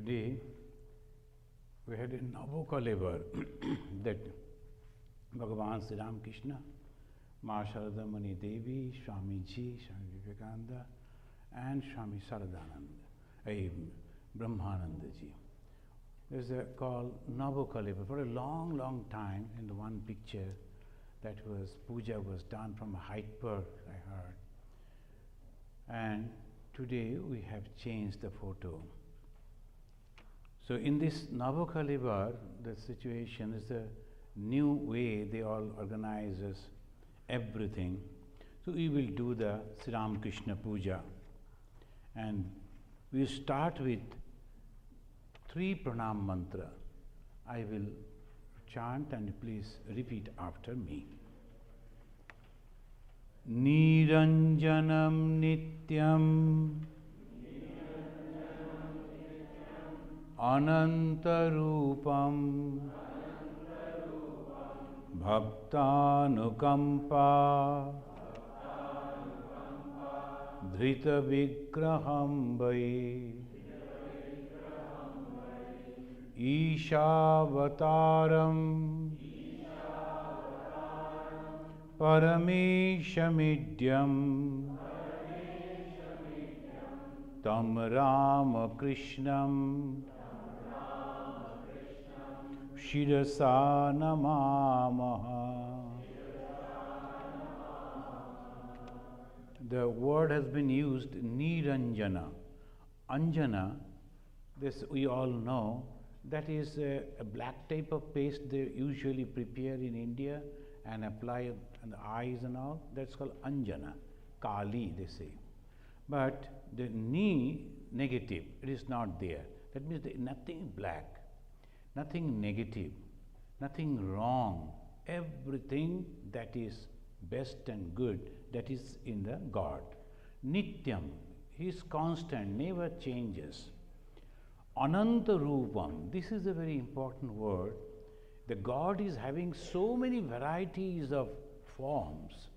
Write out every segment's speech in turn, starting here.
Today we had a Navokalevar that Bhagavan Sri Ramakrishna, Ma Sharada Mani Devi, Swami Ji, Swami Vivekananda, and Swami Saradananda, Brahmananda Ji. There's a called Navokalevar. For a long, long time, in the one picture, that was puja was done from Hyderabad, I heard. And today we have changed the photo. So in this Navokalevar, the situation is a new way they all organizes everything. So we will do the Sri Ramakrishna Puja. And we start with 3 Prana Mantra. I will chant and please repeat after me. Niranjanam Nityam Anantarupam Bhaktanukampa Dhrita Vigraham Vai Ishavataram Parameshamidyam Tam Ramakrishnam Shirasa Namamaha. The word has been used, Niranjana. Anjana, this we all know, that is a black type of paste they usually prepare in India and apply on the eyes and all. That's called Anjana, Kali they say. But the Ni, negative, it is not there. That means there is nothing black, nothing negative, nothing wrong. Everything that is best and good, that is in the God. Nityam, He is constant, never changes. Ananta Rupam, this is a very important word. The God is having so many varieties of forms.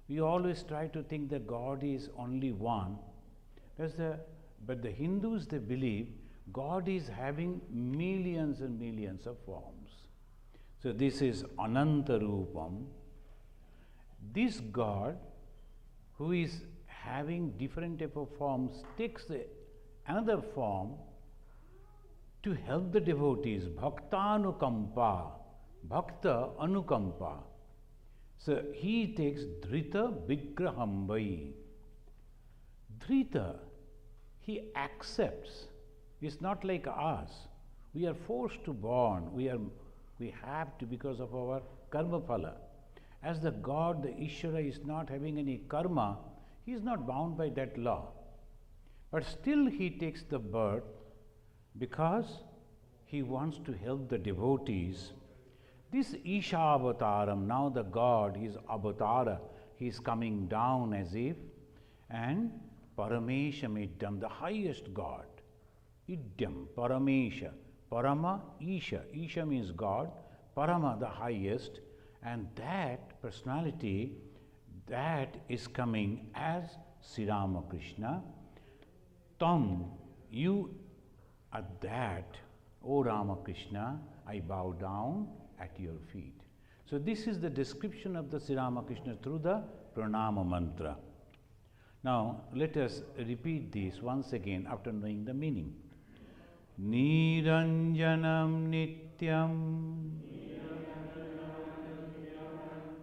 We always try to think that God is only one. But the Hindus, they believe God is having millions and millions of forms. So this is Ananta Rupam. This God, who is having different type of forms, takes another form to help the devotees. Bhaktanukampa, Bhakta Anukampa. So he takes Dhrita Vigraham Vai. Dhrita, he accepts. It's not like us. We are forced to born. We have to because of our karma phala. As the God, the Ishvara is not having any karma, he is not bound by that law. But still he takes the birth because he wants to help the devotees. This Ishavataram, now the God, his avatara, he is coming down as if, and Parameshamidyam, the highest God. Idyam, Paramesha, Parama, Isha. Isha means God, Parama, the highest, and that personality, that is coming as Sri Ramakrishna. Tam, you at that, O Ramakrishna, I bow down at your feet. So this is the description of the Sri Ramakrishna through the Prana Mantra. Now let us repeat this once again after knowing the meaning. Niranjanam Nityam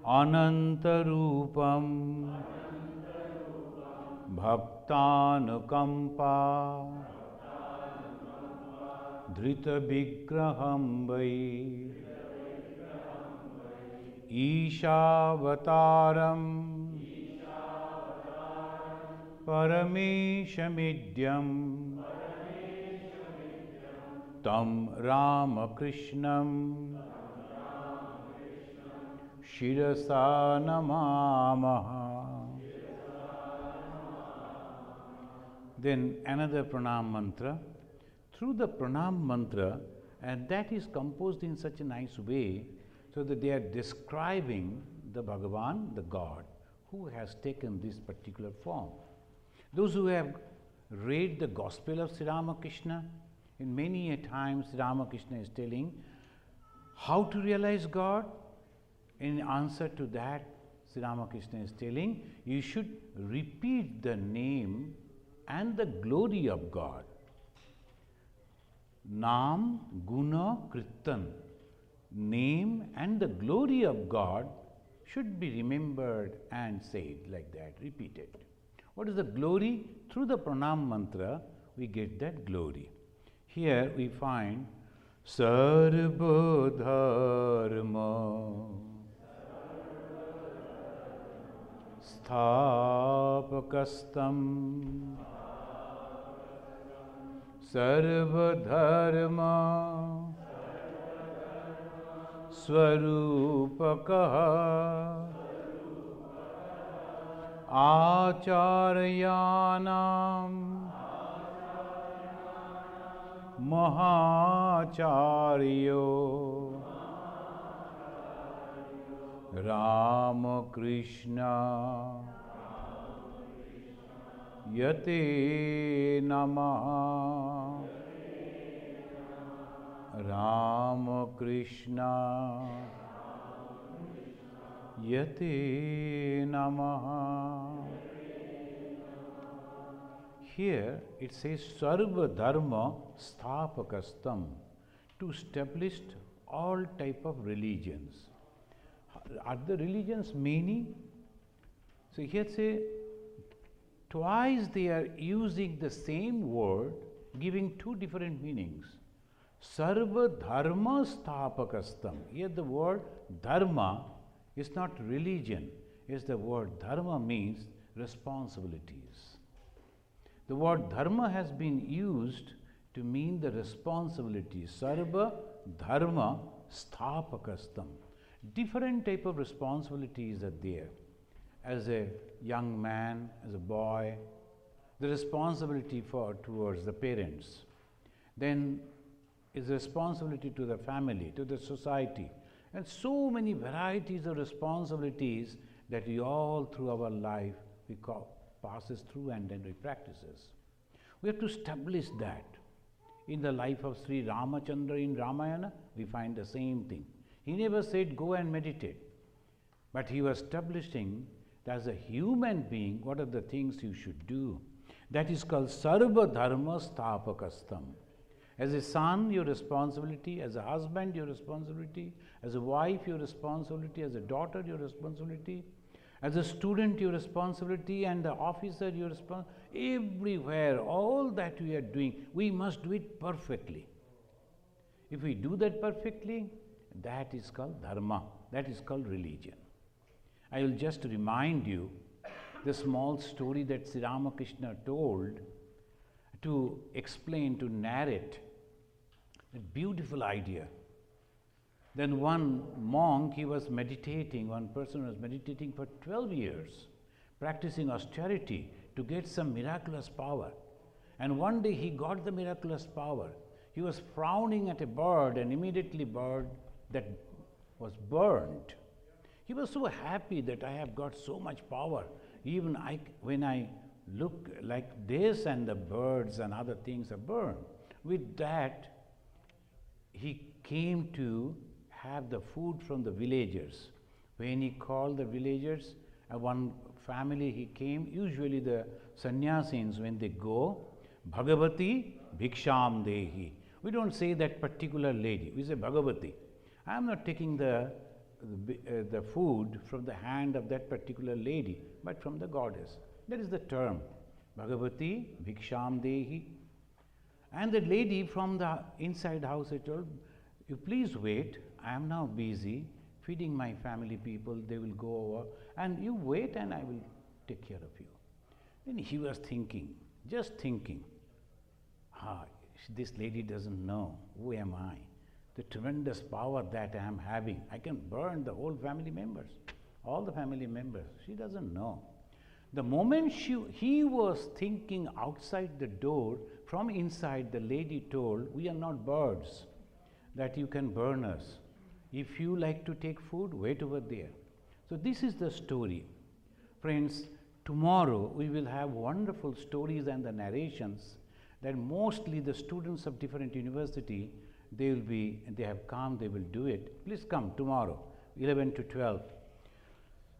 Anantarupam Bhaktanukampa Dhrita Vigraham Vai Ishavataram Parameshamidyam Tam Ramakrishnam Shirasa Namamaha. Then another Pranam Mantra. Through the Pranam Mantra, and that is composed in such a nice way, so that they are describing the Bhagavan, the God, who has taken this particular form. Those who have read the Gospel of Sri Ramakrishna, In many a times, Ramakrishna is telling how to realize God. In answer to that, Sri Ramakrishna is telling you should repeat the name and the glory of God. Nam, Guna, Kirtan. Name and the glory of God should be remembered and said like that, repeated. What is the glory? Through the Prana Mantra, we get that glory. Here we find Sarva Dharma Sthapakastam Sarva Dharma Swarupakaha Acharyanam Mahacharyo Ramakrishna Yate Namaha Ramakrishna Yate Namaha. Here it says Sarva Dharma Sthapakastam, to establish all type of religions. Are the religions many? So here say twice they are using the same word, giving two different meanings. Sarva Dharma Sthapakastam. Here the word Dharma is not religion. Yes, the word Dharma means responsibilities. The word Dharma has been used to mean the responsibility. Sarva Dharma Sthapakastam. Different type of responsibilities are there. As a young man, as a boy, the responsibility towards the parents. Then is responsibility to the family, to the society, and so many varieties of responsibilities that we all through our life we passes through and then we practices. We have to establish that. In the life of Sri Ramachandra in Ramayana, we find the same thing. He never said go and meditate, but he was establishing that as a human being, what are the things you should do. That is called Sarva Dharma Sthapakastam. As a son, your responsibility. As a husband, your responsibility. As a wife, your responsibility. As a daughter, your responsibility. As a student, your responsibility. And the officer, your responsibility. Everywhere, all that we are doing, we must do it perfectly. If we do that perfectly, that is called dharma. That is called religion. I will just remind you the small story that Sri Ramakrishna told to explain, to narrate a beautiful idea. Then one monk, he was meditating, one person was meditating for 12 years, practicing austerity to get some miraculous power. And one day he got the miraculous power. He was frowning at a bird, and immediately bird that was burned. He was so happy that I have got so much power. Even when I look like this and the birds and other things are burned. With that, he came to have the food from the villagers. When he called the villagers, one family he came, usually the Sannyasis when they go, Bhagavati Bhiksham Dehi. We don't say that particular lady, we say Bhagavati. I am not taking the food from the hand of that particular lady, but from the goddess. That is the term, Bhagavati Bhiksham Dehi. And the lady from the inside house, I told, you please wait, I am now busy feeding my family people, they will go over, and you wait and I will take care of you. Then he was thinking, just thinking, this lady doesn't know who am I, the tremendous power that I am having. I can burn the whole family members, all the family members. She doesn't know. The moment he was thinking outside the door, from inside the lady told, we are not birds that you can burn us. If you like to take food, wait over there. So this is the story. Friends, tomorrow we will have wonderful stories and the narrations that mostly the students of different university, they have come, they will do it. Please come tomorrow, 11 to 12.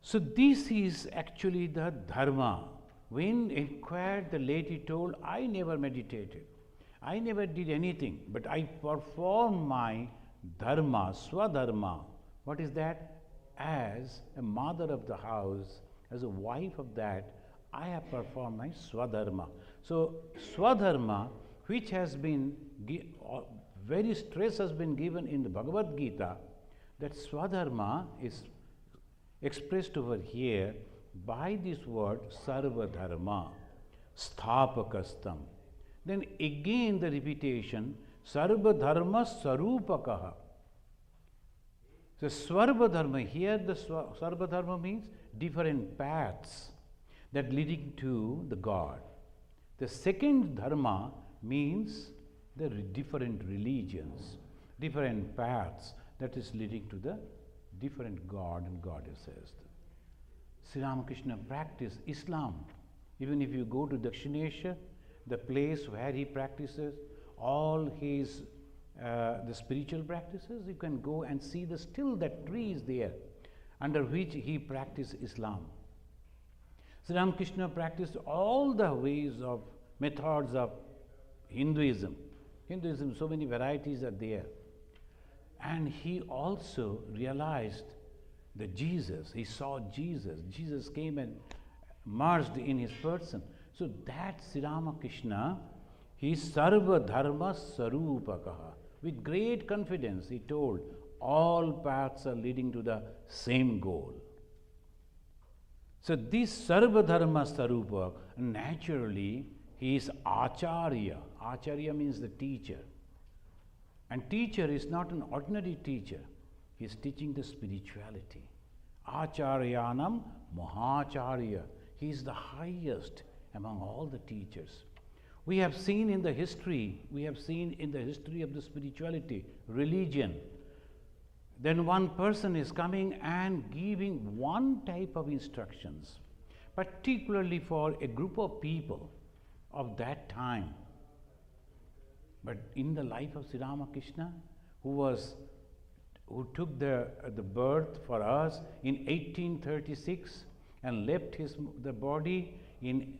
So this is actually the dharma. When inquired, the lady told, I never meditated. I never did anything, but I performed my dharma, swadharma. What is that? As a mother of the house, as a wife of that, I have performed my swadharma. So swadharma, which has been, very stress has been given in the Bhagavad Gita, that swadharma is expressed over here by this word sarva dharma, sthapakastam. Then again the repetition, sarva dharma sarupakaha. So sarva dharma, here the sarva dharma means different paths that leading to the God. The second dharma means the different religions, different paths that is leading to the different God and goddesses. Sri Ramakrishna practiced Islam. Even if you go to Dakshinesha, the place where he practices all his the spiritual practices, you can go and see still that tree is there under which he practiced Islam. Sri Ramakrishna practiced all the ways of methods of Hinduism. Hinduism, so many varieties are there. And he also realized that Jesus, he saw Jesus. Jesus came and merged in his person. So that Sri Ramakrishna, he is sarva dharma sarupakaha. With great confidence, he told, all paths are leading to the same goal. So this sarva dharma sarupa, naturally, he is acharya. Acharya means the teacher. And teacher is not an ordinary teacher. He is teaching the spirituality. Acharyanam mahacharya. He is the highest among all the teachers. We have seen in the history of the spirituality, religion, then one person is coming and giving one type of instructions, particularly for a group of people of that time. But in the life of Sri Ramakrishna, who took the birth for us in 1836 and left the body in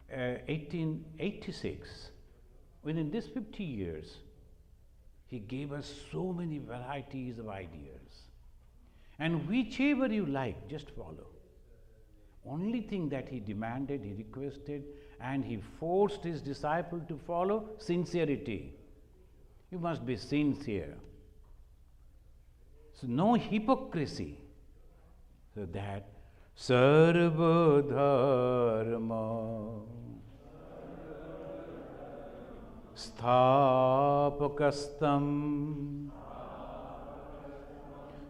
1886, within this 50 years, he gave us so many varieties of ideas. And whichever you like, just follow. Only thing that he demanded, he requested, and he forced his disciple to follow, sincerity. You must be sincere. So no hypocrisy. So that sarva dharma sthapakastam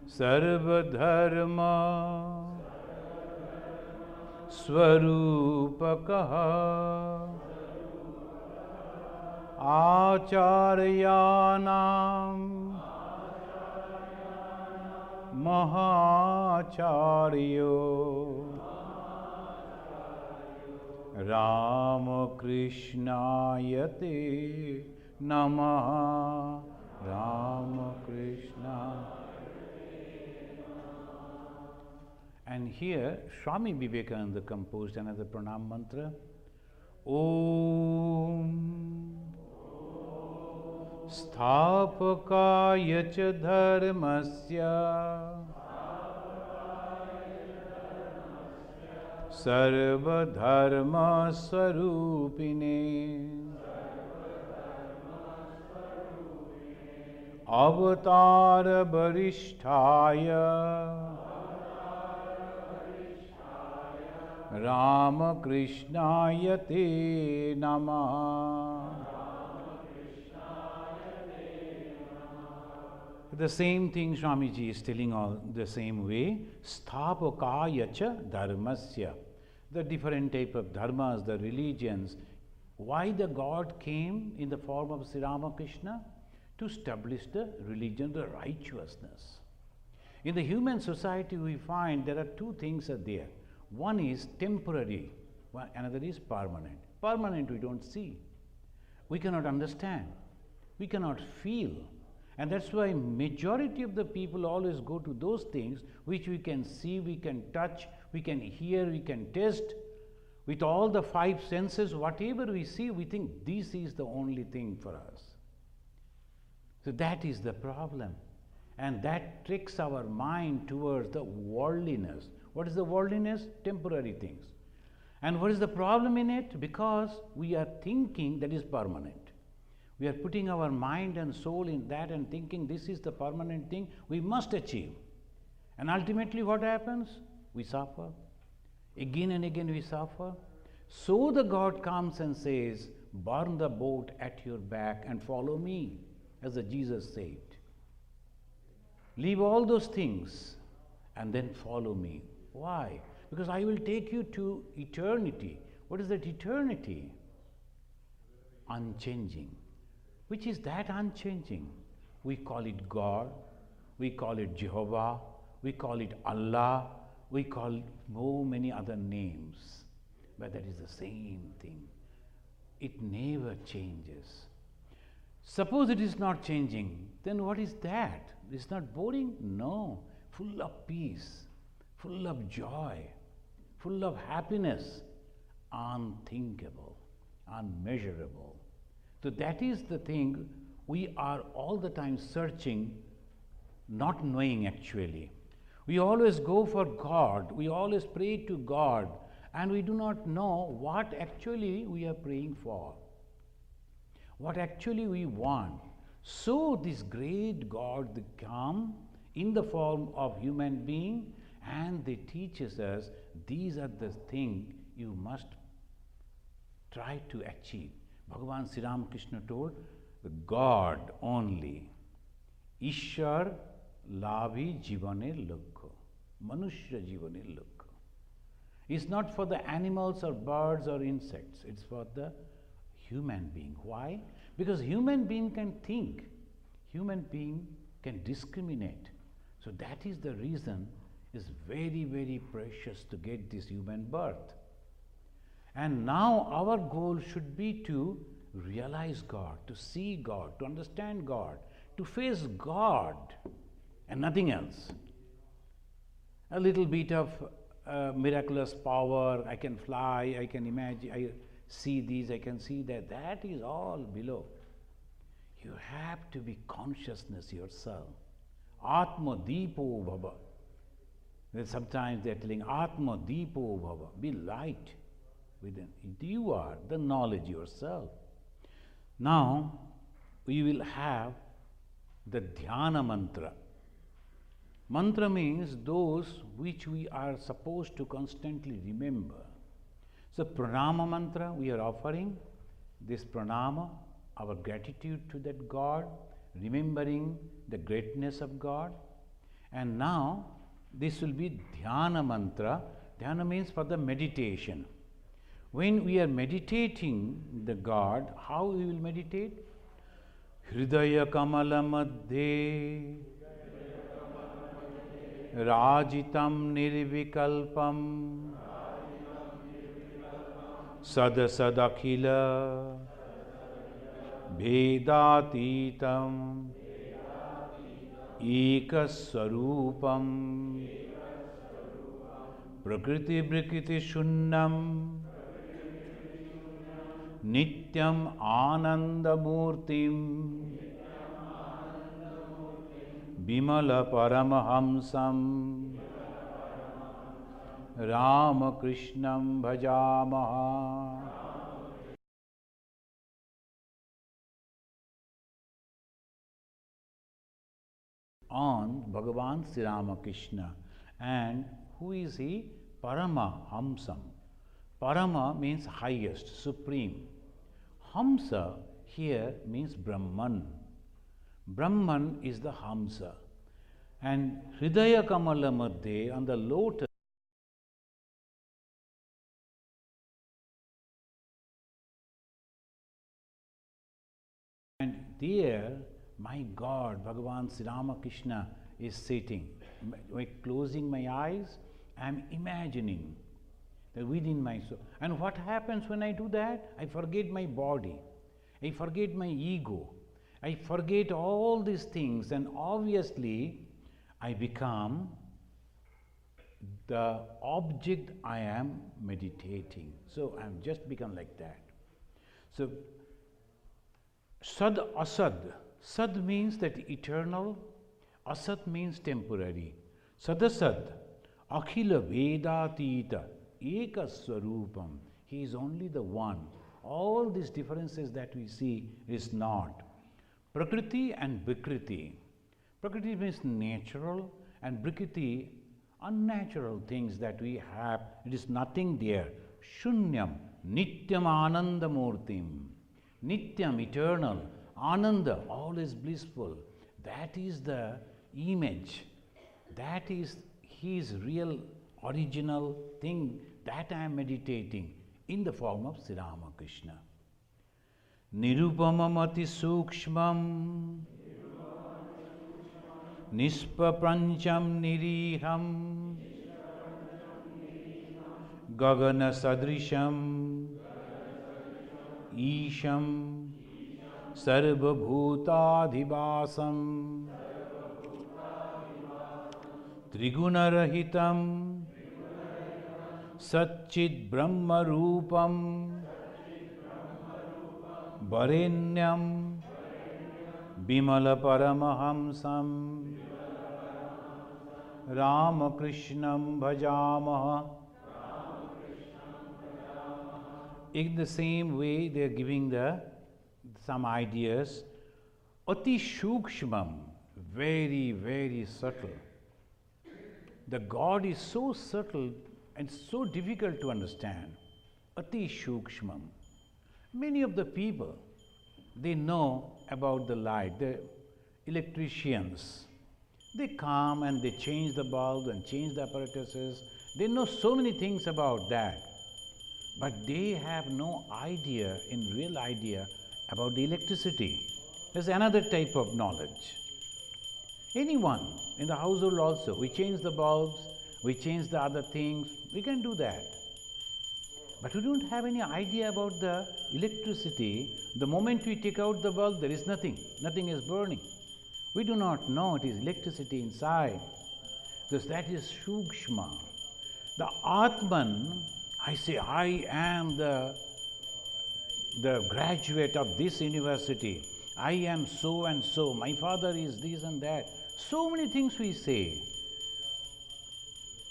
sarva dharma swarupakaha acharyanam mahacharyo Ramakrishnayate Namaha. Ramakrishna. And here Swami Vivekananda composed another Prana Mantra. Om Sthapakaya cha dharmasya sarva dharma swarupine avatara varishtaya Ramakrishnayate Namaha. The same thing Swamiji is telling all the same way. Sthapakaya cha dharmasya. The different type of dharmas, the religions. Why the God came in the form of Sri Ramakrishna? To establish the religion, the righteousness. In the human society we find there are two things are there. One is temporary, another is permanent. Permanent we don't see. we cannot understand, we cannot feel. And that's why majority of the people always go to those things which we can see, we can touch, we can hear, we can taste. With all the five senses, whatever we see, we think this is the only thing for us. So that is the problem. And that tricks our mind towards the worldliness. What is the worldliness? Temporary things. And what is the problem in it? Because we are thinking that is permanent. We are putting our mind and soul in that and thinking this is the permanent thing we must achieve. And ultimately what happens? We suffer. Again and again we suffer. So the God comes and says, burn the boat at your back and follow me, as the Jesus said. Leave all those things and then follow me. Why? Because I will take you to eternity. What is that eternity? Unchanging. Which is that unchanging? We call it God, we call it Jehovah, we call it Allah, we call so many other names. But that is the same thing. It never changes. Suppose it is not changing, then what is that? It's not boring? No. Full of peace, full of joy, full of happiness, unthinkable, unmeasurable. So that is the thing we are all the time searching, not knowing actually. We always go for God, we always pray to God, and we do not know what actually we are praying for, what actually we want. So this great God, they come in the form of human being, and they teaches us these are the things you must try to achieve. Bhagavan Sri Ramakrishna told, the God only. Ishwar labhi jivane lokho. Manushya jivane lokho. It's not for the animals or birds or insects. It's for the human being. Why? Because human being can think. Human being can discriminate. So that is the reason it's very, very precious to get this human birth. And now our goal should be to realize God, to see God, to understand God, to face God and nothing else. A little bit of miraculous power, I can fly, I can imagine, I see these, I can see that, that is all below. You have to be consciousness yourself. Atma Deepo Bhava. Sometimes they are telling Atma Deepo Bhava, be light. Within you are the knowledge yourself. Now we will have the Dhyana Mantra. Mantra means those which we are supposed to constantly remember. So Prana Mantra, we are offering this pranama, our gratitude to that God, remembering the greatness of God. And now this will be Dhyana Mantra. Dhyana means for the meditation. When we are meditating the God, how we will meditate? Hridaya Kamala Madhye Rajitam Nirvikalpam Sadasadakila Bhedatitam Ekaswarupam Prakriti Brikiti Shunnam Nityam Anandamurtim Bimala Paramahamsam Ramakrishnam Bhajamaha. On Bhagavan Sri Ramakrishna. And who is he? Paramahamsam. Parama means highest, supreme. Hamsa here means Brahman. Brahman is the Hamsa. And Hridaya Kamala Madhye, on the lotus, and there my God, Bhagavan Sri Ramakrishna is sitting. By closing my eyes, I am imagining that within my soul. And what happens when I do that? I forget my body. I forget my ego. I forget all these things, and obviously I become the object I am meditating. So I have just become like that. So Sad Asad. Sad means that eternal, Asad means temporary. Sadasad, Akhila Vedatita, Eka Swarupam. He is only the one. All these differences that we see is not. Prakriti and Vikriti. Prakriti means natural, and Vikriti, unnatural things that we have. It is nothing there. Shunyam, Nityam Anandamurtim. Nityam, eternal. Ananda, always blissful. That is the image. That is his real original thing that I am meditating in the form of Sri Ramakrishna. Nirupamamati sukshmam nispaprancham niriham gagana sadrisham isham sarvabhutadhivasam trigunarahitam Satchit Brahma Rupam Varenyam Bimala Paramahamsam Ramakrishnam Bhajamaha. In the same way, they are giving some ideas. Ati Shukshmam, very, very subtle. The God is so subtle and so difficult to understand. Ati Shukshmam. Many of the people, they know about the light, the electricians. They come and they change the bulb and change the apparatuses. They know so many things about that. But they have no idea, real idea, about the electricity. There's another type of knowledge. Anyone in the household also, we change the bulbs, we change the other things, we can do that. But we don't have any idea about the electricity. The moment we take out the bulb, there is nothing. Nothing is burning. We do not know it is electricity inside. Thus that is Shukshma. The Atman, I say, I am the graduate of this university. I am so and so. My father is this and that. So many things we say.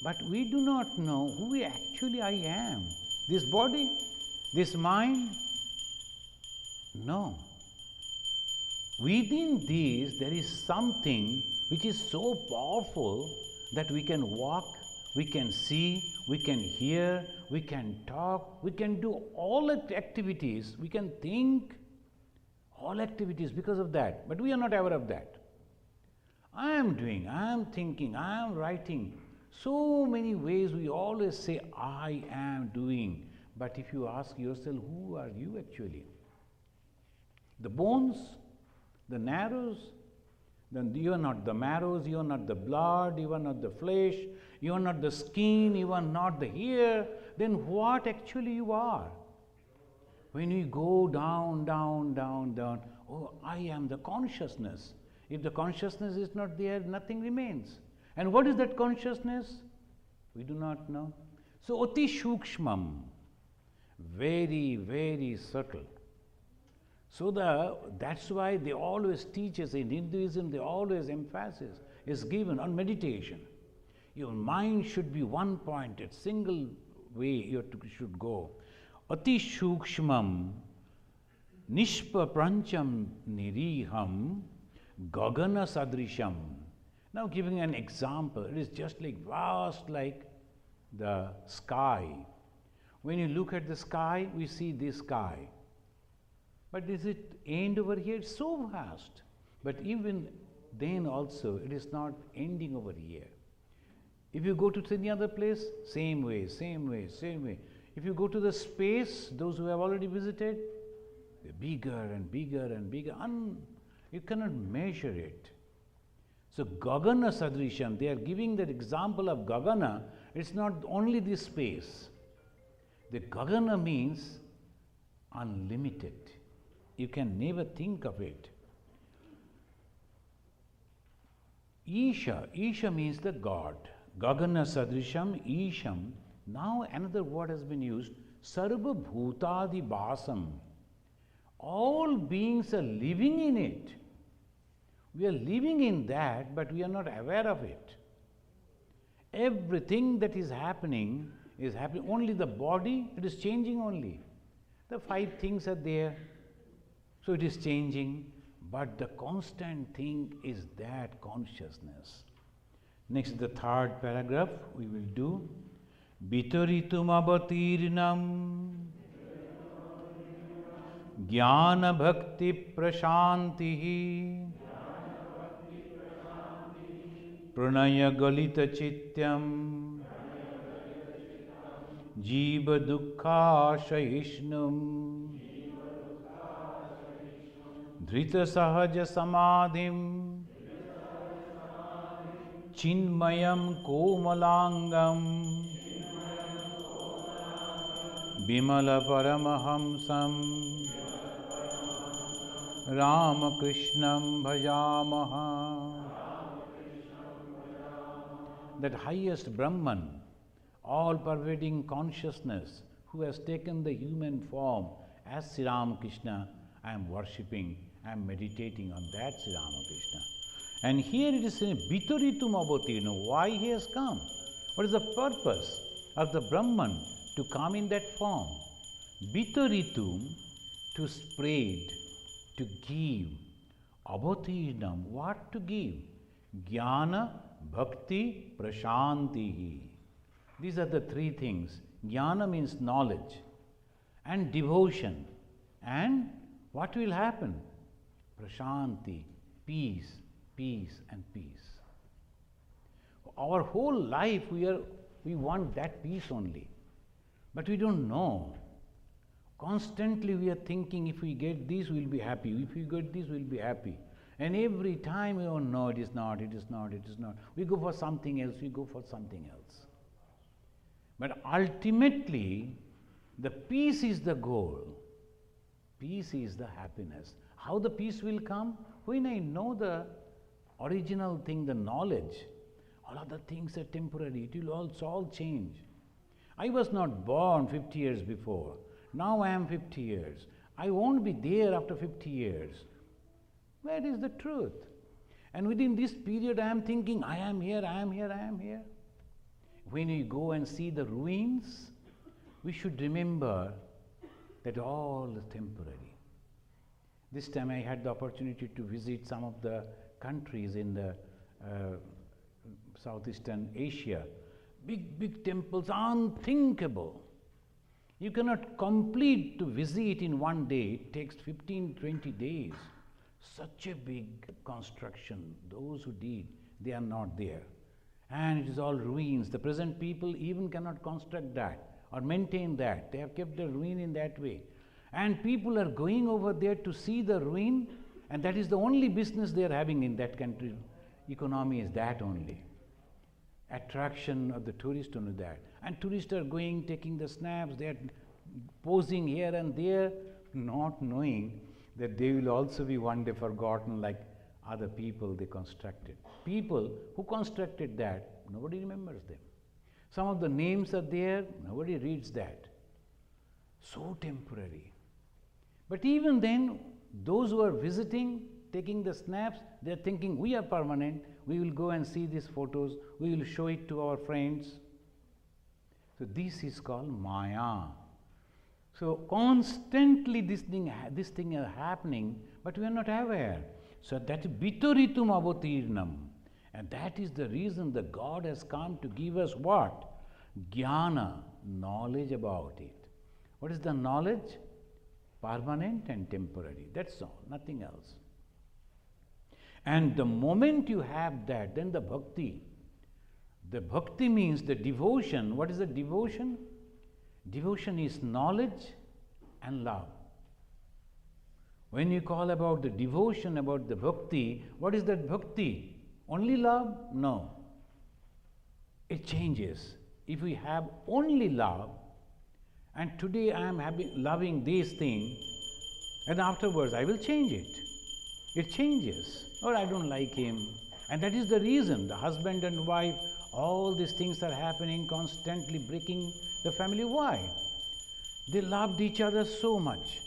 But we do not know who actually I am. This body, this mind? No. Within these, there is something which is so powerful that we can walk, we can see, we can hear, we can talk, we can do all activities, we can think, all activities because of that. But we are not aware of that. I am doing, I am thinking, I am writing. So many ways we always say, I am doing. But if you ask yourself, who are you actually? The bones, the marrows, then you are not the marrows, you are not the blood, you are not the flesh, you are not the skin, you are not the hair. Then what actually you are? When you go down, down, down, down, oh, I am the consciousness. If the consciousness is not there, nothing remains. And what is that consciousness? We do not know. So, Ati Shukshmam, very, very subtle. So, that's why they always teach us in Hinduism, they always emphasis is given on meditation. Your mind should be one-pointed, single way you should go. Ati Shukshmam, Nishpa Prancham Niriham, Gagana Sadrisham. Now giving an example, it is just like vast like the sky. When you look at the sky, we see this sky. But is it end over here? It's so vast. But even then also, it is not ending over here. If you go to any other place, same way, same way, same way. If you go to the space, those who have already visited, they're bigger and bigger and bigger. You cannot measure it. So Gagana Sadrisham, they are giving that example of Gagana. It's not only this space. The Gagana means unlimited. You can never think of it. Isha. Isha means the God. Gagana Sadrisham Isham. Now another word has been used. Sarva Bhutadi Basam. All beings are living in it. We are living in that, but we are not aware of it. Everything that is happening only the body, it is changing only. The 5 things are there, so it is changing, but the constant thing is that consciousness. Next, the 3rd paragraph we will do. Bitaritum avatirnam jnana bhakti prashantihi pranaya galita chityam jiva dukkha shahishnum dhrita sahaja samadhim chinmayam komalangam bimala paramahamsam Ramakrishnam bhajamaha. That highest Brahman, all-pervading consciousness, who has taken the human form as Sri Ramakrishna, I am worshipping, I am meditating on that Sri Ramakrishna. And here it is saying, Bitaritum avatirna, why he has come? What is the purpose of the Brahman to come in that form? Bitaritum, to spread, to give. Avatirnam, what to give? Jnana, Bhakti, Prashantihi. These are the 3 things. Jnana means knowledge, and devotion. And what will happen? Prashanti, peace, peace and peace. Our whole life we want that peace only. But we don't know. Constantly we are thinking, if we get this, we'll be happy. If we get this, we'll be happy. And every time we don't know, it is not, it is not, it is not. We go for something else, we go for something else. But ultimately, the peace is the goal. Peace is the happiness. How the peace will come? When I know the original thing, the knowledge, all other things are temporary. It will also all change. I was not born 50 years before. Now I am 50 years. I won't be there after 50 years. Where is the truth? And within this period I am thinking, I am here, I am here, I am here. When we go and see the ruins, we should remember that all is temporary. This time I had the opportunity to visit some of the countries in the Southeastern Asia. Big, big temples, unthinkable. You cannot complete to visit in one day. It takes 15, 20 days. Such a big construction. Those who did, they are not there. And it is all ruins. The present people even cannot construct that or maintain that. They have kept the ruin in that way. And people are going over there to see the ruin, and that is the only business they are having in that country. Economy is that only. Attraction of the tourist only that. And tourists are going, taking the snaps, they are posing here and there, not knowing that they will also be one day forgotten like other people they constructed. People who constructed that, nobody remembers them. Some of the names are there, nobody reads that. So temporary. But even then, those who are visiting, taking the snaps, they are thinking, we are permanent, we will go and see these photos, we will show it to our friends. So this is called Maya. So constantly this thing is happening, but we are not aware. So that is Bitaritum avatirnam. And that is the reason that God has come to give us what? Jnana, knowledge about it. What is the knowledge? Permanent and temporary. That's all, nothing else. And the moment you have that, then the bhakti. The bhakti means the devotion. What is the devotion? Devotion is knowledge and love. When you call about the devotion, about the bhakti, what is that bhakti? Only love? No. It changes. If we have only love, and today I am loving this thing, And afterwards, I will change it. It changes. Or I don't like him. And that is the reason the husband and wife, all these things are happening, constantly breaking the family. Why? They loved each other so much.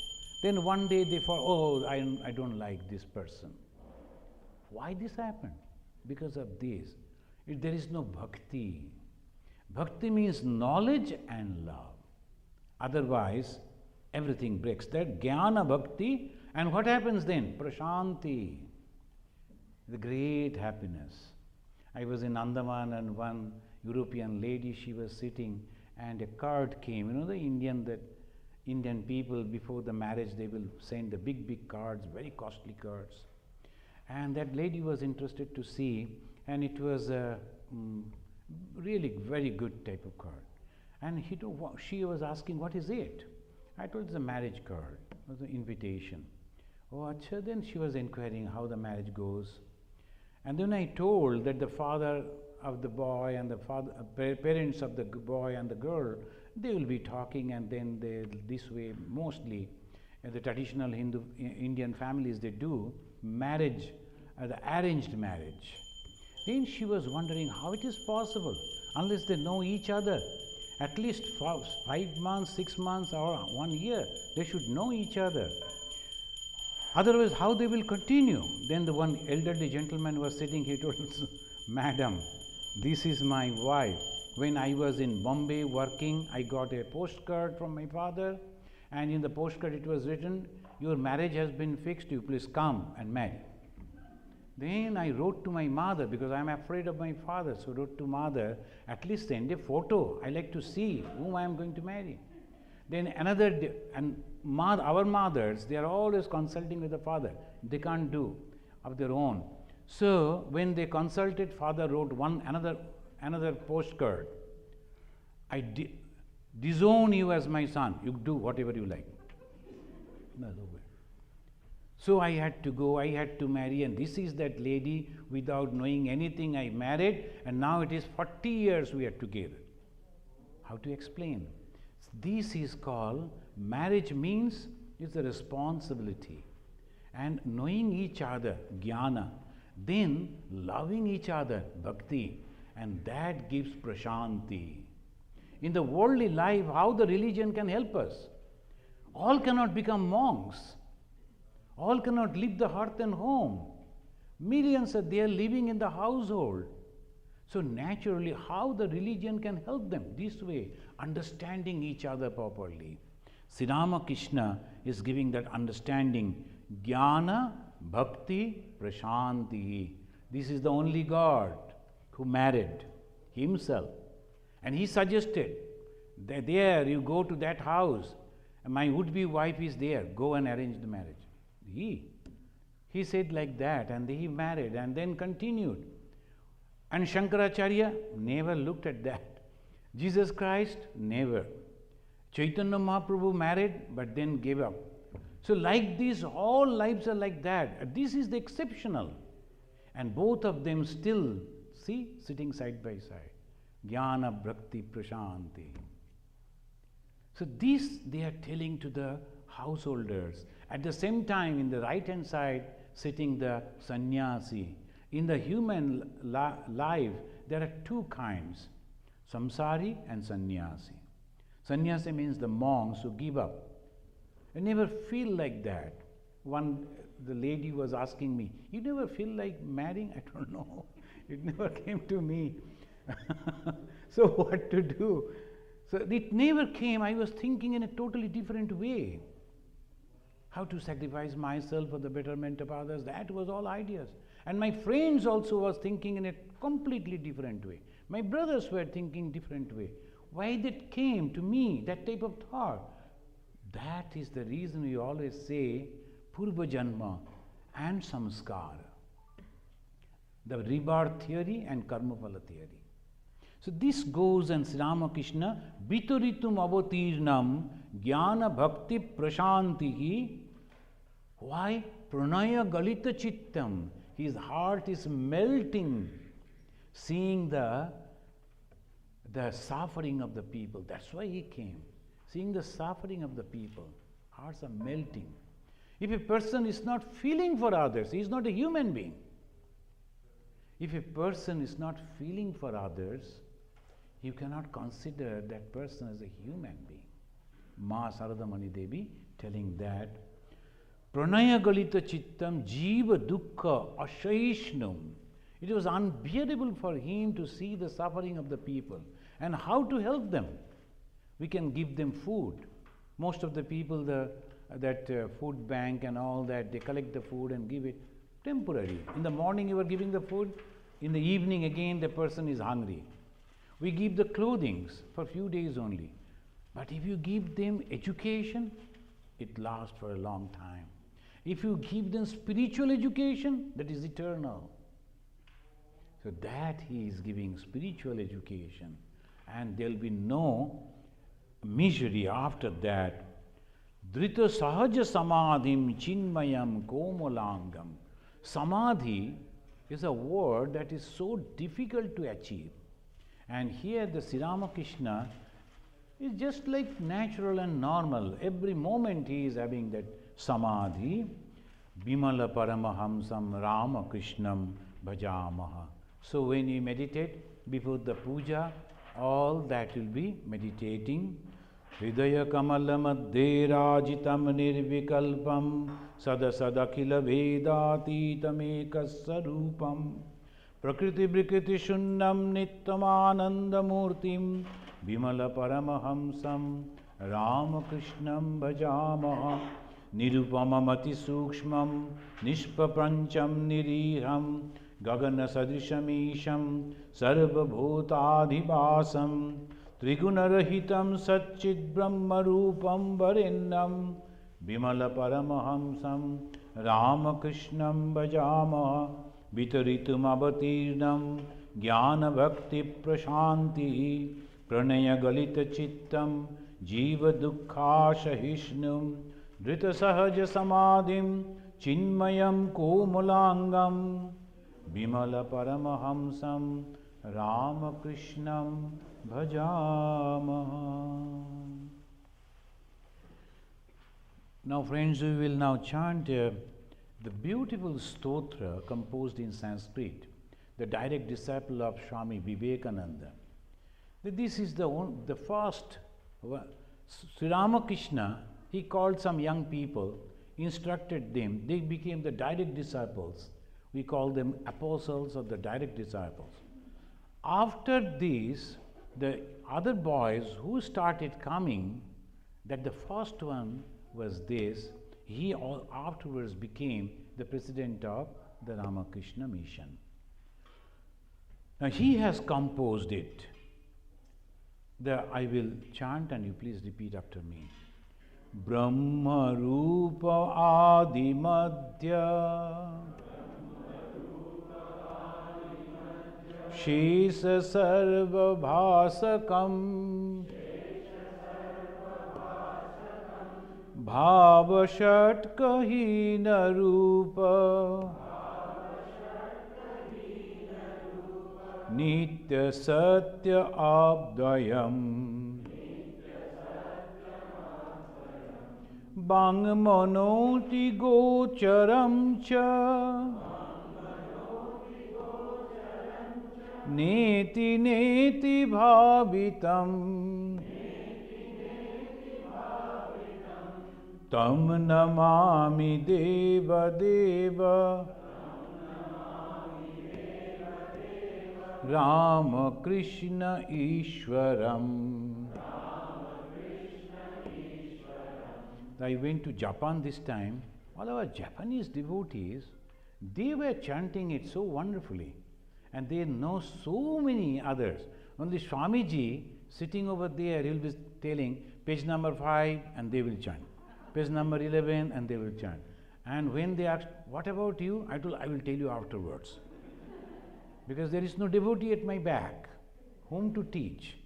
Then one day they thought, oh, I don't like this person. Why this happened? Because of this. There is no bhakti. Bhakti means knowledge and love. Otherwise, everything breaks. That jnana bhakti, and what happens then? Prashanti, the great happiness. I was in Andaman and one European lady, she was sitting and a card came. You know the Indian people before the marriage they will send the big cards, very costly cards. And that lady was interested to see, and it was a really very good type of card. And she was asking, what is it? I told it's a marriage card, it was an invitation. Oh, acha, then she was inquiring how the marriage goes. And then I told that the father of the boy and the parents of the boy and the girl, they will be talking, and then this way, mostly the traditional Indian families, they do marriage, the arranged marriage. Then she was wondering how it is possible, unless they know each other. At least 5 months, 6 months, or 1 year, they should know each other. Otherwise, how they will continue? Then the one elderly gentleman was sitting, he told us, Madam, this is my wife. When I was in Bombay working, I got a postcard from my father, and in the postcard it was written, your marriage has been fixed, you please come and marry. Then I wrote to my mother, because I am afraid of my father, so wrote to mother, at least send a photo, I like to see whom I am going to marry. Then another day, and our mothers, they are always consulting with the father, they can't do of their own. So when they consulted, father wrote another postcard, I disown you as my son, you do whatever you like. So I had to go, I had to marry, and this is that lady, without knowing anything, I married, and now it is 40 years we are together. How to explain? This is called, marriage means it's a responsibility, and knowing each other, jnana, then loving each other, bhakti, and that gives prashanti. In the worldly life, how the religion can help us? All cannot become monks. All cannot leave the hearth and home. Millions are there living in the household. So naturally, how the religion can help them? This way, understanding each other properly. Sri Ramakrishna is giving that understanding. Jnana, bhakti, prashanti. This is the only God who married himself. And he suggested that there you go to that house, and my would-be wife is there, go and arrange the marriage. He said like that, and he married and then continued. And Shankaracharya never looked at that. Jesus Christ, never. Chaitanya Mahaprabhu married but then gave up. So like this, all lives are like that. This is the exceptional. And both of them still, see, sitting side by side. Jnana, bhakti, prashanti. So this they are telling to the householders. At the same time, in the right hand side, sitting the sannyasi. In the human life, there are two kinds, samsari and sannyasi. Sannyasi means the monks who give up. I never feel like that. The lady was asking me, you never feel like marrying? I don't know. It never came to me. So what to do? So it never came. I was thinking in a totally different way. How to sacrifice myself for the betterment of others, that was all ideas. And my friends also was thinking in a completely different way. My brothers were thinking different way. Why that came to me, that type of thought? That is the reason we always say Purva Janma and Samskara. The rebirth theory and Karma Phala theory. So this goes, and Sri Ramakrishna, Vituritum avatirnam jnana bhakti prashantihi. Why? Pranaya galita chittam. His heart is melting, seeing the suffering of the people. That's why he came. Seeing the suffering of the people. Hearts are melting. If a person is not feeling for others, he is not a human being. If a person is not feeling for others, you cannot consider that person as a human being. Ma Saradamani Devi telling that, Pranaya Galita Chittam Jiva Dukkha Ashaishnum. It was unbearable for him to see the suffering of the people and how to help them. We can give them food. Most of the people, that food bank and all that, they collect the food and give it temporary. In the morning you are giving the food, in the evening again the person is hungry. We give the clothing for few days only. But if you give them education, it lasts for a long time. If you give them spiritual education, that is eternal. So that he is giving spiritual education, and there will be no misery after that. Drita sahaja samadhim chinmayam komolangam. Samadhi is a word that is so difficult to achieve. And here the Sri Ramakrishna is just like natural and normal. Every moment he is having that samadhi. Bimala Paramahamsam Ramakrishnam Bhajamaha. So when you meditate before the puja, all that will be meditating. Hridaya Kamala Madhe Rajitam Nirvikalpam Sadasadakhila Vedatitam Ekasarupam Prakriti Brikriti Shunnam Nittamananda Murtim Bimala Paramahamsam Ramakrishnam Bhajamaha Nirupamamati Sukshmam Nishpapancham Niriham Gagana Sadrishamisham Sarva Bhutadhibasam Trigunarahitam Satchit Brahma Rupam Varennam Bimala Paramahamsam Ramakrishnam Bhajamaha Vitaritum Avatirnam Jnana Bhakti Prashanti Pranaya Galita Chittam Jiva Dukkha Shahishnum Drita Sahaja Samadhim Chinmayam Komulangam Bimala Paramahamsam Ramakrishnam Bhajamaha. Now friends, we will now chant the beautiful stotra composed in Sanskrit, the direct disciple of Swami Vivekananda. This is the first. Sri Ramakrishna, he called some young people, instructed them, they became the direct disciples. We call them apostles or the direct disciples. After this, the other boys who started coming, that the first one was this, he afterwards became the president of the Ramakrishna mission. Now he has composed it. I will chant and you please repeat after me. Brahma Rupa Adi Madhya Shesa Sarva Bhasakam Bhava Shatkahina Rupa Nitya Satya Abdayam Bang Manoti Gocharam Cha Neti Neti Bhavitam Tam Namami Deva Deva Ramakrishna Ishwaram. I went to Japan this time. All our Japanese devotees, they were chanting it so wonderfully. And they know so many others. Only Swamiji sitting over there, he will be telling page number 5 and they will chant. Page number 11 and they will chant. And when they ask, what about you? I will tell you afterwards. Because there is no devotee at my back, whom to teach.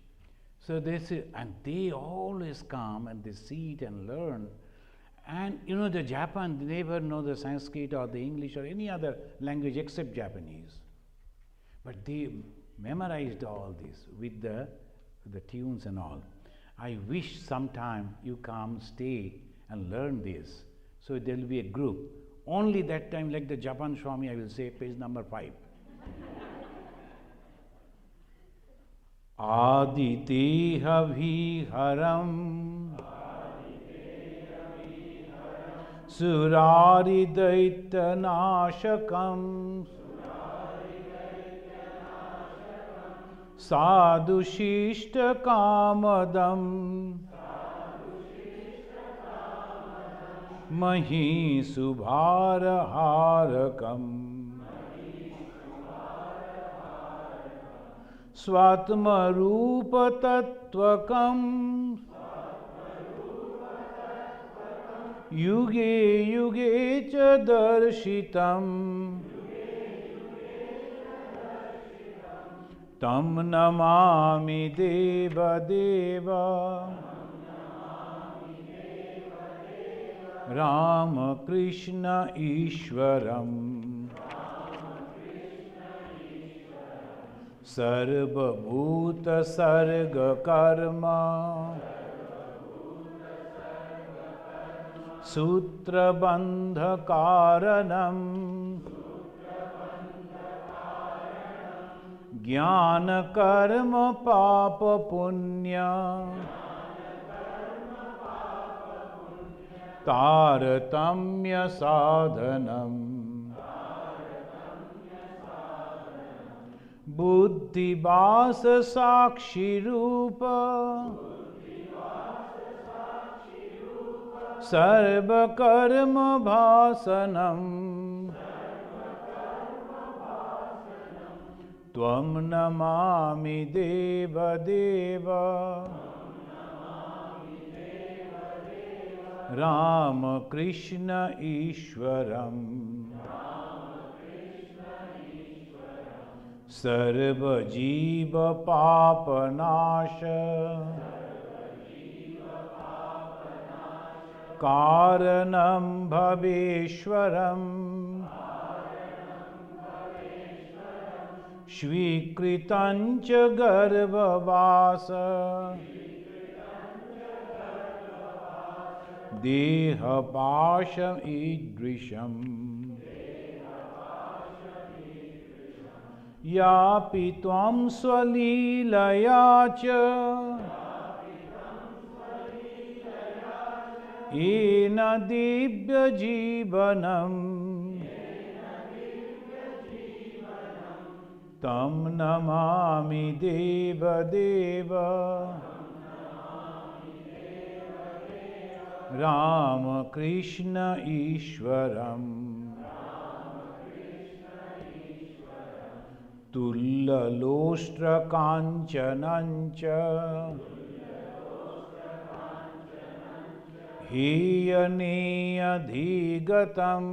So they say, and they always come and they sit and learn. And you know, the Japan, they never know the Sanskrit or the English or any other language except Japanese. But they memorized all this with the tunes and all. I wish sometime you come, stay and learn this, So there will be a group. Only that time, like the Japan Swami, I will say, page number 5. Aditeha viharam surari daitya nashakam sadhu shishta kamadam mahi subhara harakam Swatma Rupa Tattvakam Yuge Yuge Cha Darshitam Tam Namami Deva Deva Ramakrishna Ishwaram Sarva Bhuta Sarga Karma Sutra Bandha Karanam Jnana Karma Papa Punya Taratamya Sadhanam Buddhi Vasa Sakshi Rupa Sarva Karma Bhasanam Tvam Namami Deva Deva Ramakrishna Ishwaram Sarva Jiva Papa Nasha Karanam Bhaveshwaram Shvikritancha Garbhavasa Deha Pasham Idrisham Yapi Tvam Swalilaya Cha Ena Dibya Jivanam Tam Namami Deva Deva Ramakrishna Ishwaram Tulla Lostra Kanchanancha Hiyaneya Dhigatam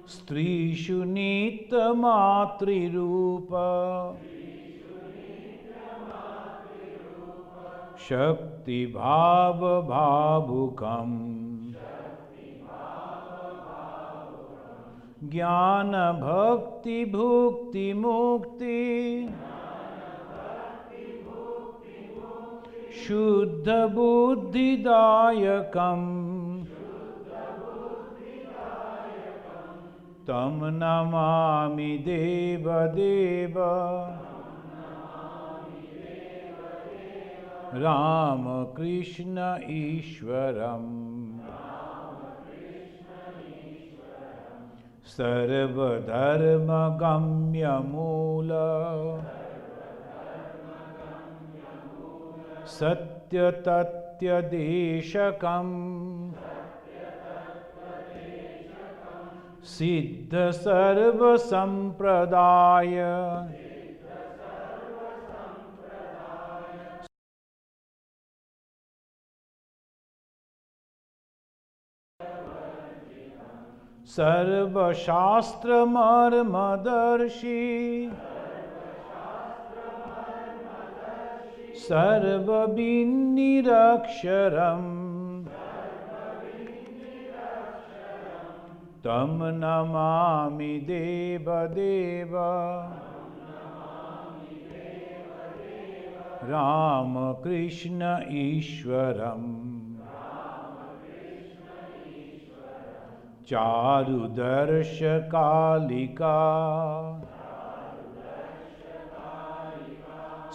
Strishu Nita Matri Rupa Shakti Bhava Bhavukam Jnana Bhakti Bhukti Mukti Shuddha Buddhi Dayakam Tam Namami Deva Deva Ramakrishna Ishwaram Sarva Dharma Gamya Mula Satya Tatya Deshakam Siddha Sarva Sampradaya Sarva Shastra Marmadarshi Sarva Binniraksharam Tam Namami Deva Deva Ramakrishna Ishwaram चारुदर्श Kalika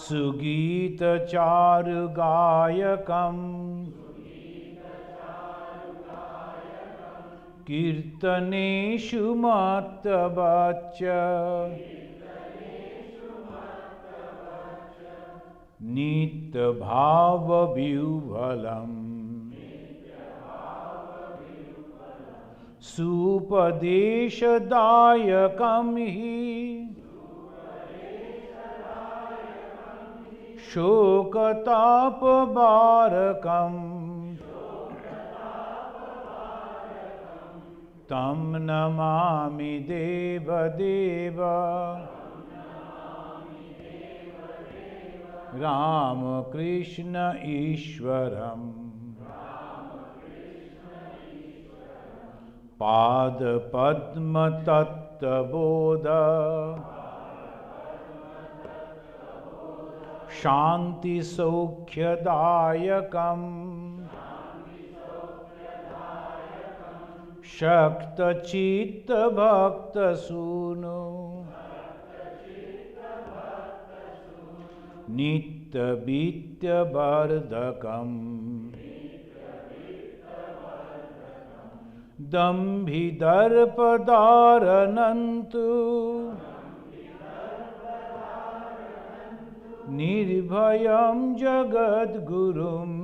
सुगीत चारु गायकम कीर्तनेषु मत्तवच्च नित्यभावविह्वलम् सुपदेशदायकं हि शोकतापबारकम् तं नमामि देवदेव रामकृष्ण ईश्वरम् पादपद्मतत्त्वबोध शान्तिसौख्यदायकम् शक्तचित्तभक्तसूनु नित्यवित्तवर्धकम् दम्भिदर्पदारनन्तु निर्भयं जगद्गुरुम्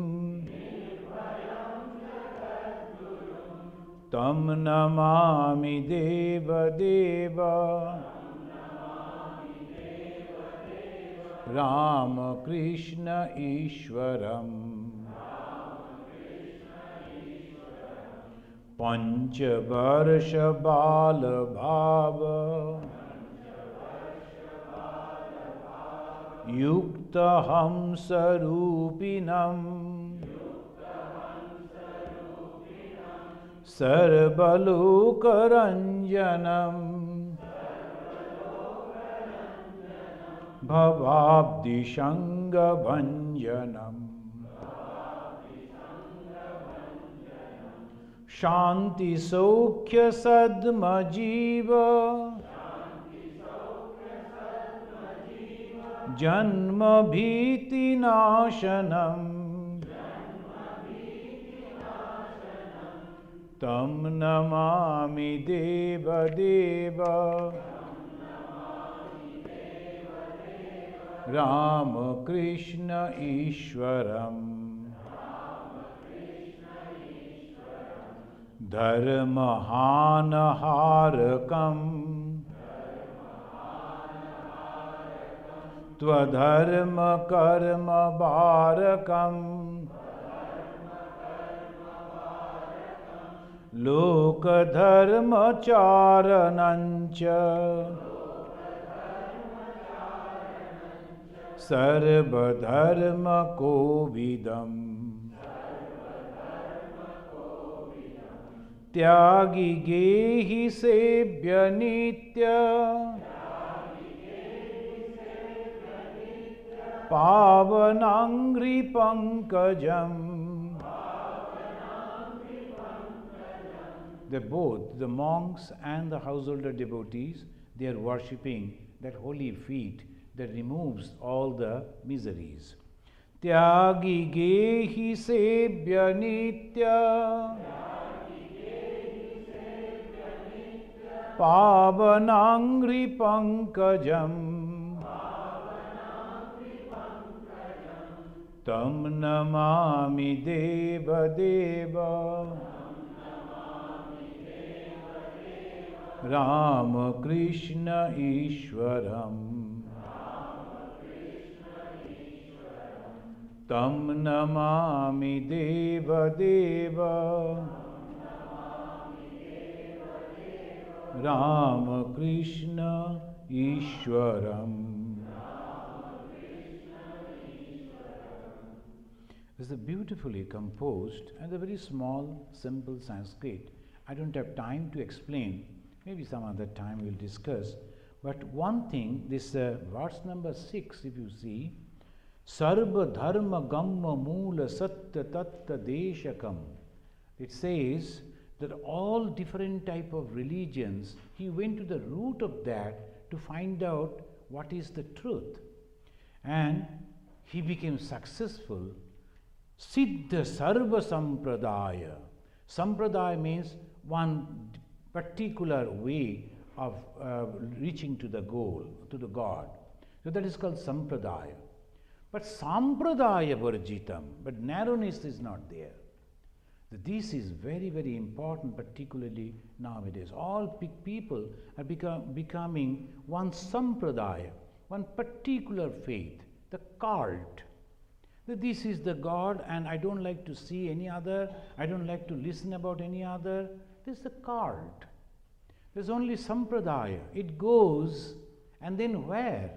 तं नमामि देवदेव रामकृष्ण ईश्वरम् पंचवर्ष बालभाव युक्त हंसरूपिणम् सर्वलोकरञ्जनम् भवाब्धिसङ्गभञ्जनम् शांति सौख्य सद्मजीव जन्म भीतिनाशनम् तं नमामि देवदेव रामकृष्ण ईश्वरम् धर्महानहारकम् त्वधर्मकर्मबारकम् लोकधर्मचारणञ्च सर्वधर्मकोविदम् त्यागी गेहि सेव्य नित्य पावनांघ्रि पंकजम्. They both, the monks and the householder devotees, they are worshipping that holy feet that removes all the miseries. Tyagi gehi sebhya nitya pavanangri pankajam tam namami deva deva Ramakrishna Ishwaram tam namami deva deva Ramakrishna Ishwaram. This is a beautifully composed and a very small, simple Sanskrit. I don't have time to explain. Maybe some other time we'll discuss. But one thing, this verse number 6, if you see, Sarva Dharma Gamma Moola Satya Tatta Deshakam. It says that all different type of religions, he went to the root of that to find out what is the truth. And he became successful. Siddha Sarva Sampradaya. Sampradaya means one particular way of reaching to the goal, to the God. So that is called Sampradaya. But Sampradaya Varjitam, but narrowness is not there. This is very, very important, particularly nowadays. All people are becoming one Sampradaya, one particular faith, the cult. That this is the God and I don't like to see any other, I don't like to listen about any other. This is the cult. There's only Sampradaya. It goes, and then where?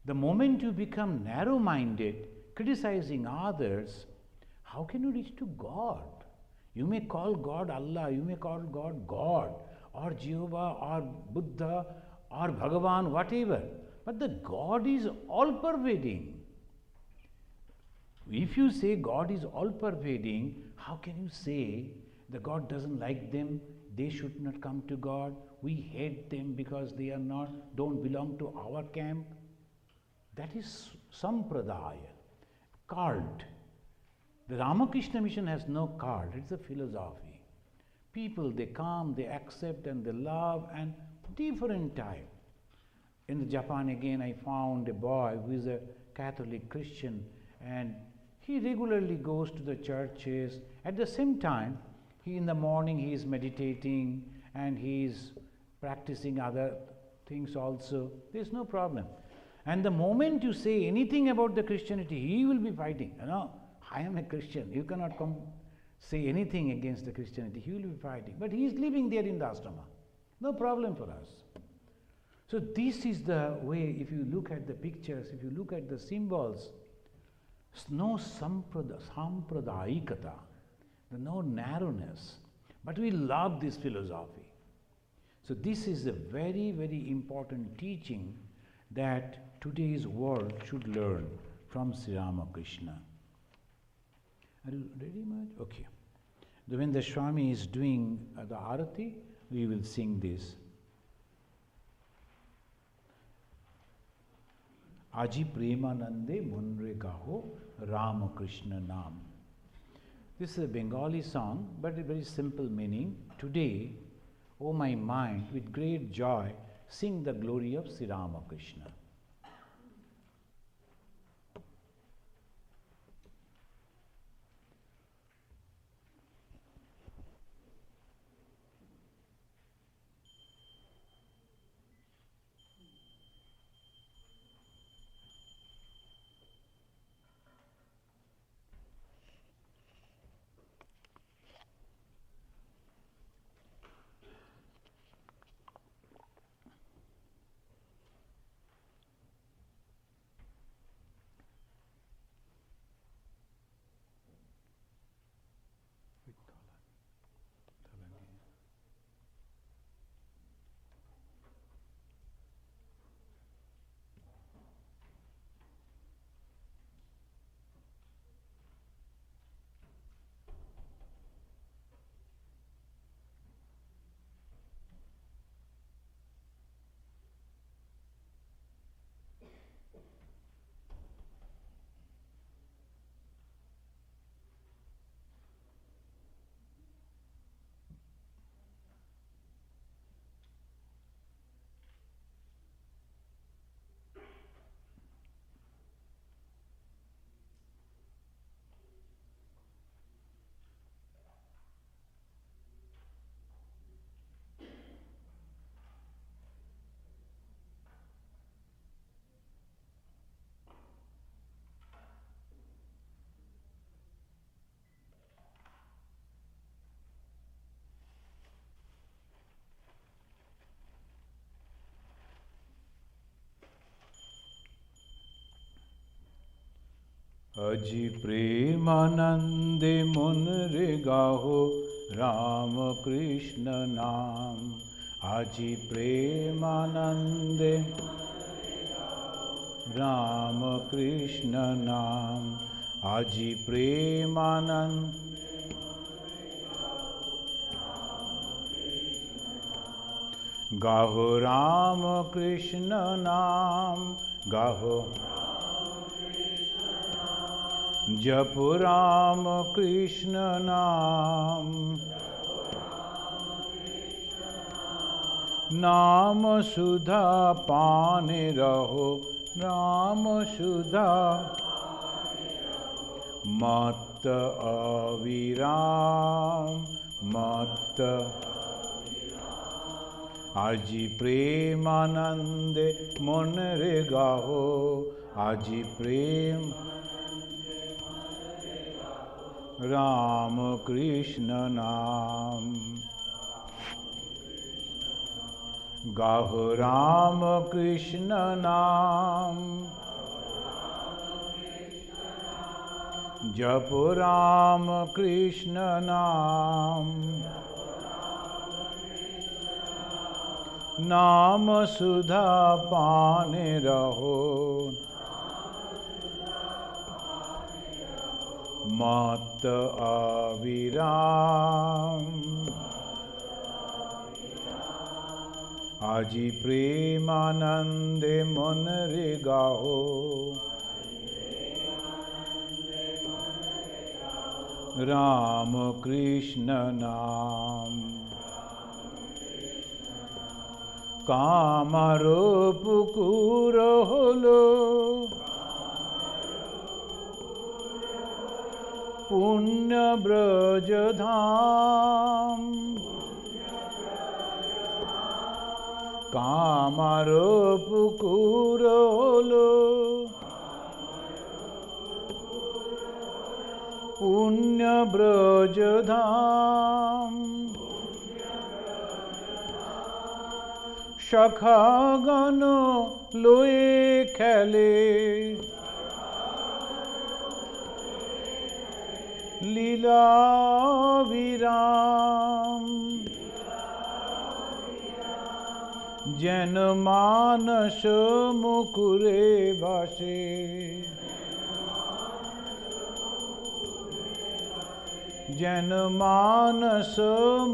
The moment you become narrow-minded, criticizing others, how can you reach to God? You may call God Allah, you may call God God, or Jehovah, or Buddha, or Bhagavan, whatever. But the God is all-pervading. If you say God is all-pervading, how can you say that God doesn't like them, they should not come to God, we hate them because they don't belong to our camp? That is Sampradaya, cult. The Ramakrishna mission has no cult, it's a philosophy. People, they come, they accept and they love, and different type. In Japan again, I found a boy who is a Catholic Christian, and he regularly goes to the churches. At the same time, in the morning he is meditating and he is practicing other things also. There is no problem. And the moment you say anything about the Christianity, he will be fighting. I am a Christian. You cannot say anything against the Christianity. He will be fighting. But he is living there in the ashrama. No problem for us. So this is the way, if you look at the pictures, if you look at the symbols, no sampradayikata, no narrowness. But we love this philosophy. So this is a very, very important teaching that today's world should learn from Sri Ramakrishna. Are you ready, Maharaj? Okay. When the Swami is doing the arati, we will sing this. Aji Premanande Munre Gaho Ramakrishna Nam. This is a Bengali song, but a very simple meaning. Today, O my mind, with great joy, sing the glory of Sri Ramakrishna. Aji Premanande Munre Gaho Ramakrishna Nam. Aji Premanande Ramakrishna Nam. Aji Premanande गाहो Ram Krishna नाम, गाहो जप राम कृष्ण नाम, नाम सुधा पाने रहो, नाम सुधा मत अविराम, मत आजी प्रेमानंदे मन रे गाहो, आजी प्रेम राम कृष्ण नाम, गाहो राम कृष्ण नाम, जप राम कृष्ण नाम, नाम सुधा पाने रहो, मत अविराम, आजी प्रेमानंदे मन रे गाहो, राम कृष्ण नाम, कामारो पुकुर होलो, पुण्य ब्रज धाम, कामारो पुकुर होलो, पुण्य ब्रज धाम, सखा गण लोए खेले, लीला विराम, जन मानस मुकुरे भासे, जन मानस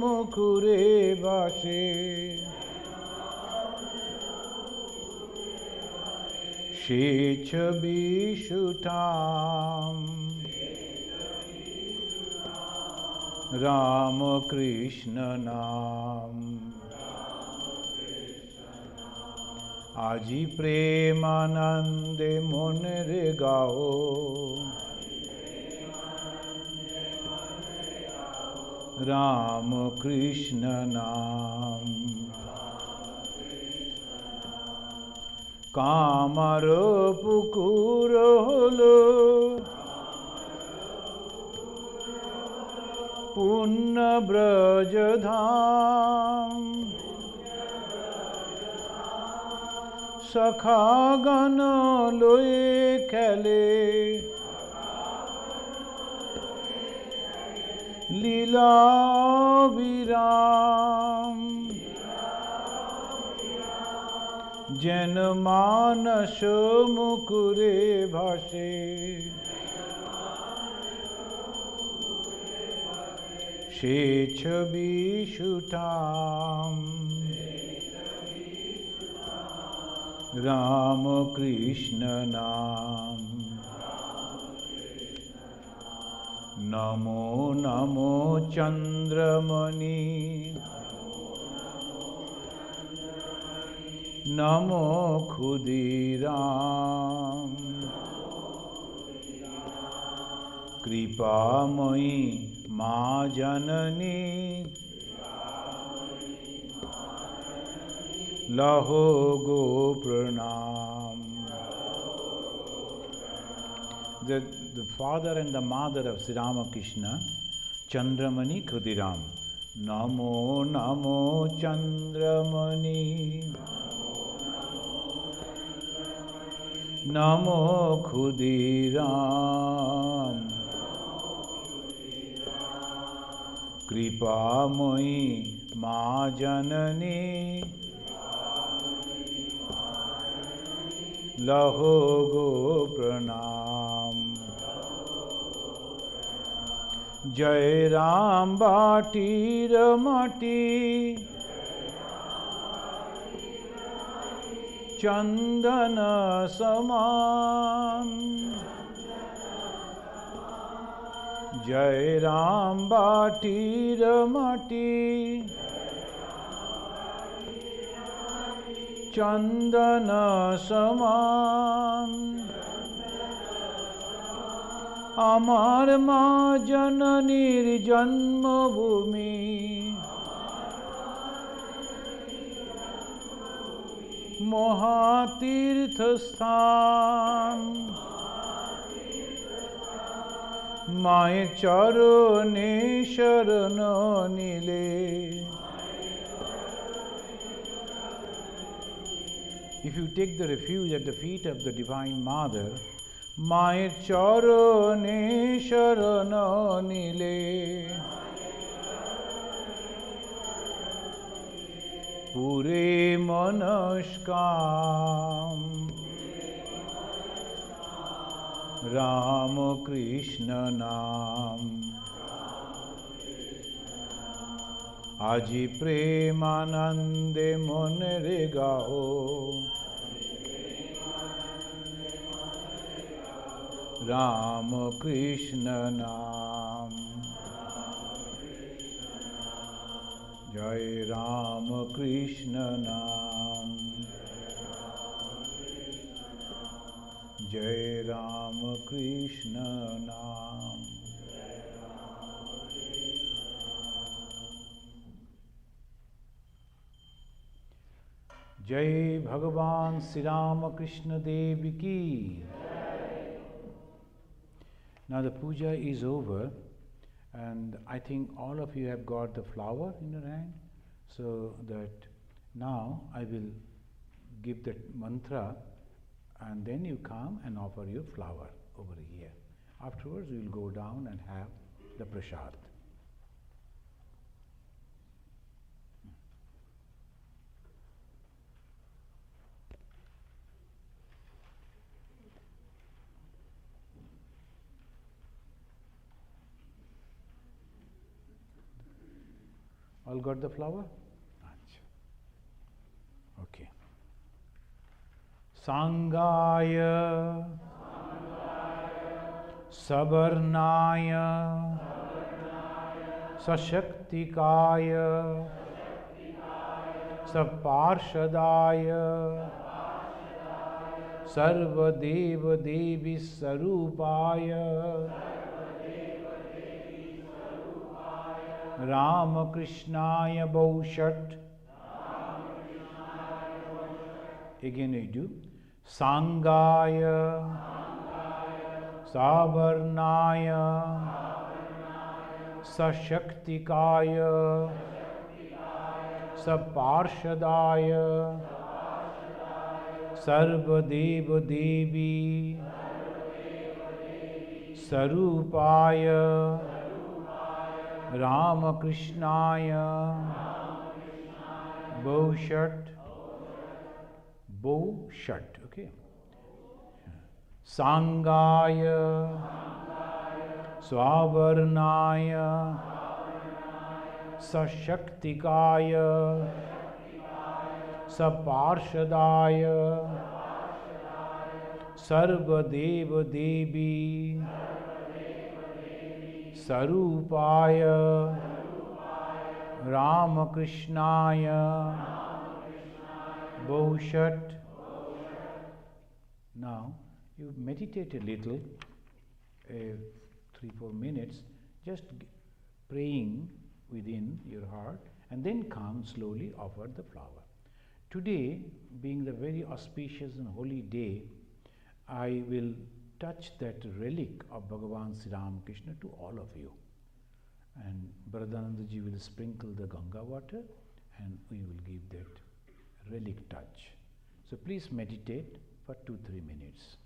मुकुरे भासे, शेष विशुठाम, राम कृष्ण नाम, आजी प्रेमानंदे मन रे गाओ, राम कृष्ण नाम, कामर पुकुर होलो, पुण्य ब्रज धाम, सखा गण लोए खेले, लीला विराम, जन मानस मुकुरे भासे, शेष विशुठाम, राम कृष्ण नाम, नमो नमो चंद्रमणि, नमो खुदीराम, कृपामयी माँ जननी, लहो गो प्रणाम. The father and the mother of Sri Ramakrishna, Chandramani Khudiram. Namo Namo Chandramani, Namo Khudiram, Kripamoyi Ma Janani, Laho Go Pranam. Jai Ram Bhati Ramati, Chandana Saman. Jai Ram Bati Ramati. Chandana Saman. Amar Ma Jananir Janma Bhumi. Mohatirtha Sthan. Maye Charane Sharana Nile. If you take the refuge at the feet of the Divine Mother, Maye Charane Sharana Nile. Pure Manaskam. Ramakrishna Nam. Aji Premanande Monere Gao. Ramakrishna Nam. Jai Ramakrishna Nam. Jai Ramakrishna Nam. Jai Bhagavan Sri Ramakrishna Devi Ki. Now the puja is over, and I think all of you have got the flower in your hand, so that now I will give that mantra, and then you come and offer your flower over here. Afterwards we will go down and have the prasad. All got the flower? Okay. Sangaya, Sabarnaya, Sashaktikaya, Saparshadaya, Sarvadeva Devi Sarupaya, Ramakrishnaya Bhaushat. Again I do. Sangaya, Sabarnaya, Sashaktikaya, Saparshadaya, Sarvadeva Devi Sarupaya, Ramakrishnaya Bhaushat. Bhaushat, okay. Sangaya, Swavarnaya, Sashaktikaya, Saparshadaya, Sarvadeva Devi Sarupaya, Ramakrishnaya Bhaushat. Now you meditate a little, 3-4 minutes, just praying within your heart, and then come slowly offer the flower. Today, being the very auspicious and holy day, I will touch that relic of Bhagavan Sri Ramakrishna to all of you. And Bharadanandaji will sprinkle the Ganga water, and we will give that relic touch. So please meditate for 2-3 minutes.